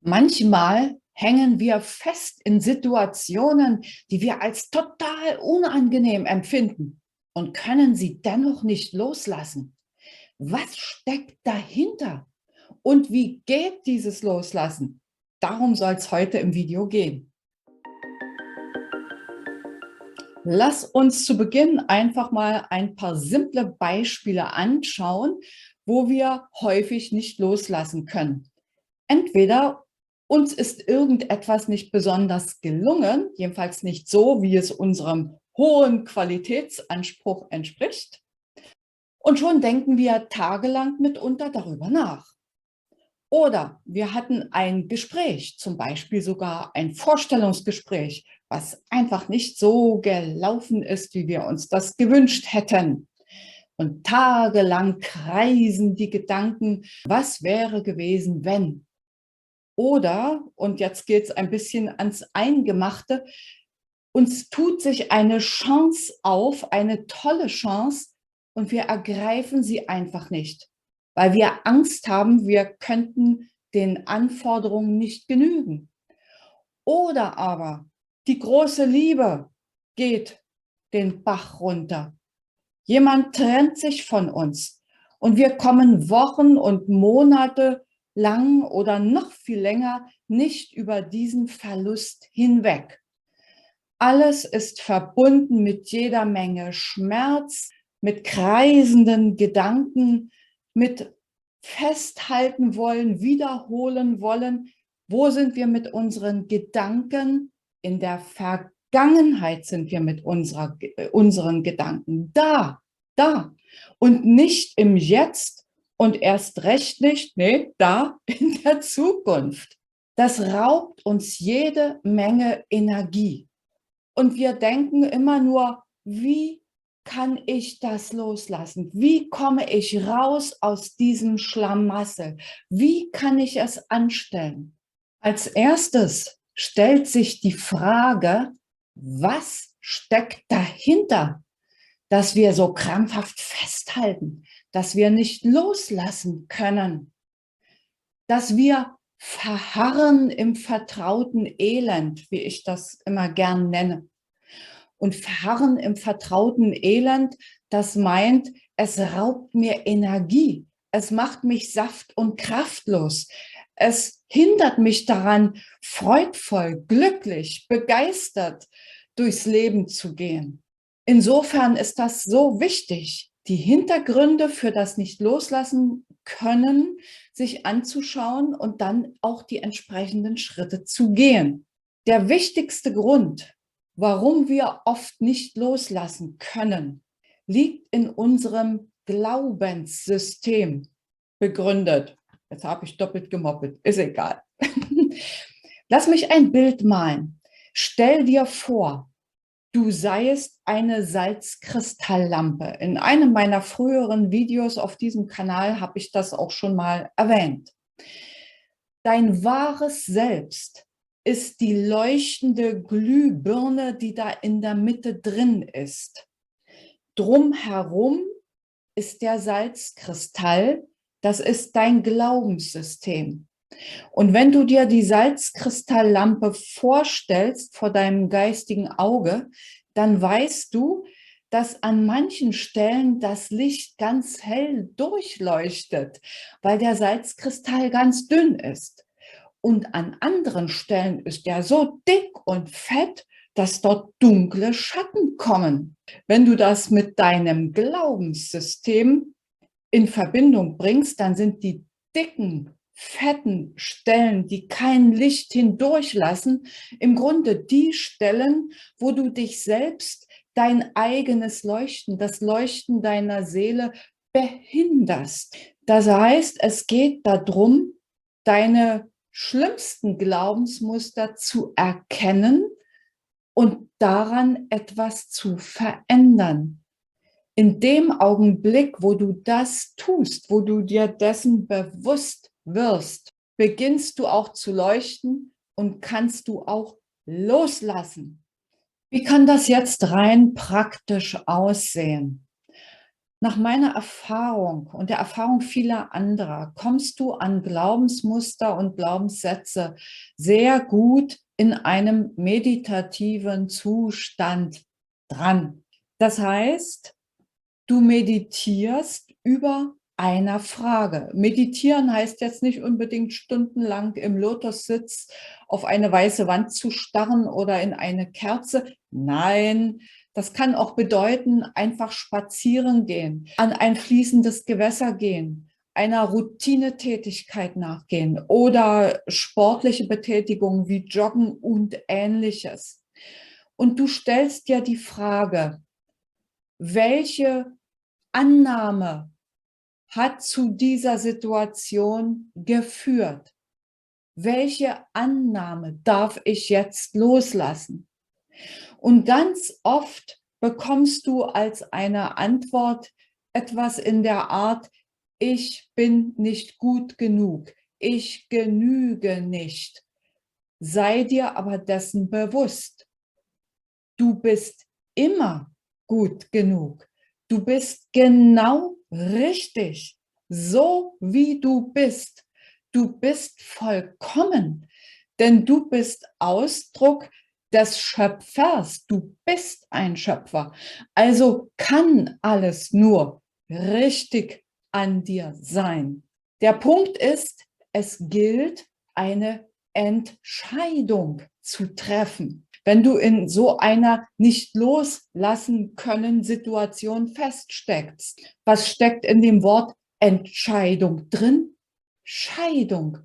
Manchmal hängen wir fest in Situationen, die wir als total unangenehm empfinden und können sie dennoch nicht loslassen. Was steckt dahinter? Und wie geht dieses Loslassen? Darum soll es heute im Video gehen. Lass uns zu Beginn einfach mal ein paar simple Beispiele anschauen, wo wir häufig nicht loslassen können. Entweder uns ist irgendetwas nicht besonders gelungen, jedenfalls nicht so, wie es unserem hohen Qualitätsanspruch entspricht, und schon denken wir tagelang mitunter darüber nach. Oder wir hatten ein Gespräch, zum Beispiel sogar ein Vorstellungsgespräch, was einfach nicht so gelaufen ist, wie wir uns das gewünscht hätten. Und tagelang kreisen die Gedanken, was wäre gewesen, wenn? Oder, und jetzt geht es ein bisschen ans Eingemachte, uns tut sich eine Chance auf, eine tolle Chance, und wir ergreifen sie einfach nicht, weil wir Angst haben, wir könnten den Anforderungen nicht genügen. Oder aber die große Liebe geht den Bach runter. Jemand trennt sich von uns und wir kommen Wochen und Monate lang oder noch viel länger nicht über diesen Verlust hinweg. Alles ist verbunden mit jeder Menge Schmerz, mit kreisenden Gedanken, mit festhalten wollen, wiederholen wollen. Wo sind wir mit unseren Gedanken? In der Vergangenheit sind wir mit unseren Gedanken. Da. Und nicht im Jetzt und erst recht nicht, nee, da in der Zukunft. Das raubt uns jede Menge Energie. Und wir denken immer nur, wie kann ich das loslassen? Wie komme ich raus aus diesem Schlamassel? Wie kann ich es anstellen? Als erstes stellt sich die Frage, was steckt dahinter, dass wir so krampfhaft festhalten, dass wir nicht loslassen können, dass wir verharren im vertrauten Elend, wie ich das immer gern nenne. Und verharren im vertrauten Elend, das meint, es raubt mir Energie, es macht mich saft- und kraftlos, es hindert mich daran, freudvoll, glücklich, begeistert durchs Leben zu gehen. Insofern ist das so wichtig, die Hintergründe für das Nicht-Loslassen können sich anzuschauen und dann auch die entsprechenden Schritte zu gehen. Der wichtigste Grund, warum wir oft nicht loslassen können, liegt in unserem Glaubenssystem begründet. Jetzt habe ich doppelt gemoppelt, ist egal. Lass mich ein Bild malen. Stell dir vor, du seiest eine Salzkristalllampe. In einem meiner früheren Videos auf diesem Kanal habe ich das auch schon mal erwähnt. Dein wahres Selbst ist die leuchtende Glühbirne, die da in der Mitte drin ist. Drumherum ist der Salzkristall, das ist dein Glaubenssystem. Und wenn du dir die Salzkristalllampe vorstellst vor deinem geistigen Auge, dann weißt du, dass an manchen Stellen das Licht ganz hell durchleuchtet, weil der Salzkristall ganz dünn ist. Und an anderen Stellen ist er so dick und fett, dass dort dunkle Schatten kommen. Wenn du das mit deinem Glaubenssystem in Verbindung bringst, dann sind die dicken, fetten Stellen, die kein Licht hindurchlassen, im Grunde die Stellen, wo du dich selbst, dein eigenes Leuchten, das Leuchten deiner Seele behinderst. Das heißt, es geht darum, deine schlimmsten Glaubensmuster zu erkennen und daran etwas zu verändern. In dem Augenblick, wo du das tust, wo du dir dessen bewusst wirst, beginnst du auch zu leuchten und kannst du auch loslassen. Wie kann das jetzt rein praktisch aussehen? Nach meiner Erfahrung und der Erfahrung vieler anderer kommst du an Glaubensmuster und Glaubenssätze sehr gut in einem meditativen Zustand dran. Das heißt, du meditierst über einer Frage. Meditieren heißt jetzt nicht unbedingt stundenlang im Lotussitz auf eine weiße Wand zu starren oder in eine Kerze. Nein, das kann auch bedeuten, einfach spazieren gehen, an ein fließendes Gewässer gehen, einer Routinetätigkeit nachgehen oder sportliche Betätigungen wie Joggen und Ähnliches. Und du stellst dir die Frage, welche Annahme hat zu dieser Situation geführt? Welche Annahme darf ich jetzt loslassen? Und ganz oft bekommst du als eine Antwort etwas in der Art, ich bin nicht gut genug, ich genüge nicht. Sei dir aber dessen bewusst. Du bist immer gut genug. Du bist genau richtig, so wie du bist. Du bist vollkommen, denn du bist Ausdruck des Schöpfers. Du bist ein Schöpfer. Also kann alles nur richtig an dir sein. Der Punkt ist, es gilt, eine Entscheidung zu treffen. Wenn du in so einer nicht loslassen können Situation feststeckst, was steckt in dem Wort Entscheidung drin? Scheidung.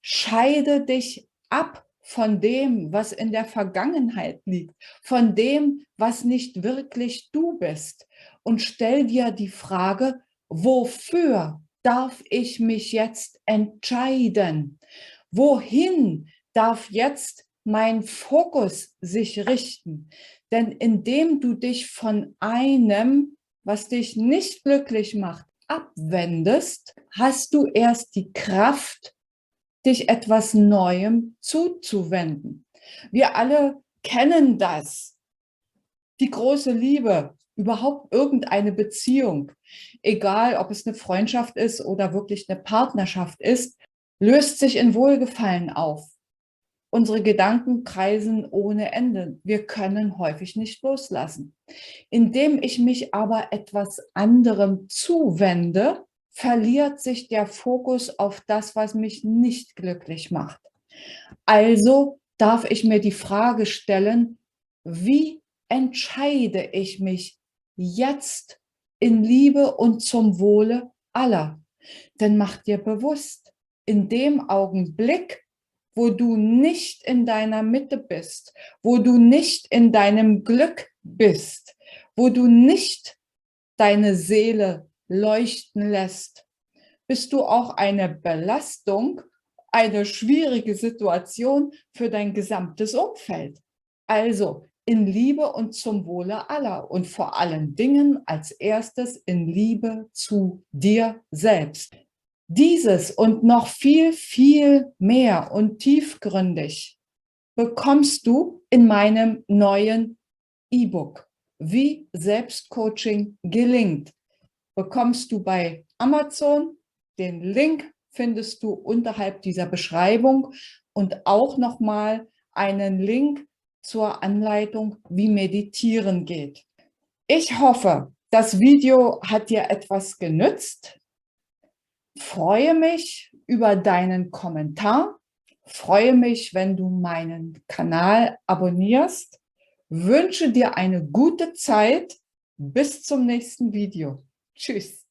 Scheide dich ab von dem, was in der Vergangenheit liegt, von dem, was nicht wirklich du bist. Und stell dir die Frage, wofür darf ich mich jetzt entscheiden? Wohin darf jetzt mein Fokus sich richten? Denn indem du dich von einem, was dich nicht glücklich macht, abwendest, hast du erst die Kraft, dich etwas Neuem zuzuwenden. Wir alle kennen das. Die große Liebe, überhaupt irgendeine Beziehung, egal ob es eine Freundschaft ist oder wirklich eine Partnerschaft ist, löst sich in Wohlgefallen auf. Unsere Gedanken kreisen ohne Ende. Wir können häufig nicht loslassen. Indem ich mich aber etwas anderem zuwende, verliert sich der Fokus auf das, was mich nicht glücklich macht. Also darf ich mir die Frage stellen, wie entscheide ich mich jetzt in Liebe und zum Wohle aller? Denn mach dir bewusst, in dem Augenblick, wo du nicht in deiner Mitte bist, wo du nicht in deinem Glück bist, wo du nicht deine Seele leuchten lässt, bist du auch eine Belastung, eine schwierige Situation für dein gesamtes Umfeld. Also in Liebe und zum Wohle aller und vor allen Dingen als erstes in Liebe zu dir selbst. Dieses und noch viel, viel mehr und tiefgründig bekommst du in meinem neuen E-Book, wie Selbstcoaching gelingt. Bekommst du bei Amazon. Den Link findest du unterhalb dieser Beschreibung und auch nochmal einen Link zur Anleitung, wie Meditieren geht. Ich hoffe, das Video hat dir etwas genützt. Freue mich über deinen Kommentar. Freue mich, wenn du meinen Kanal abonnierst. Wünsche dir eine gute Zeit. Bis zum nächsten Video. Tschüss.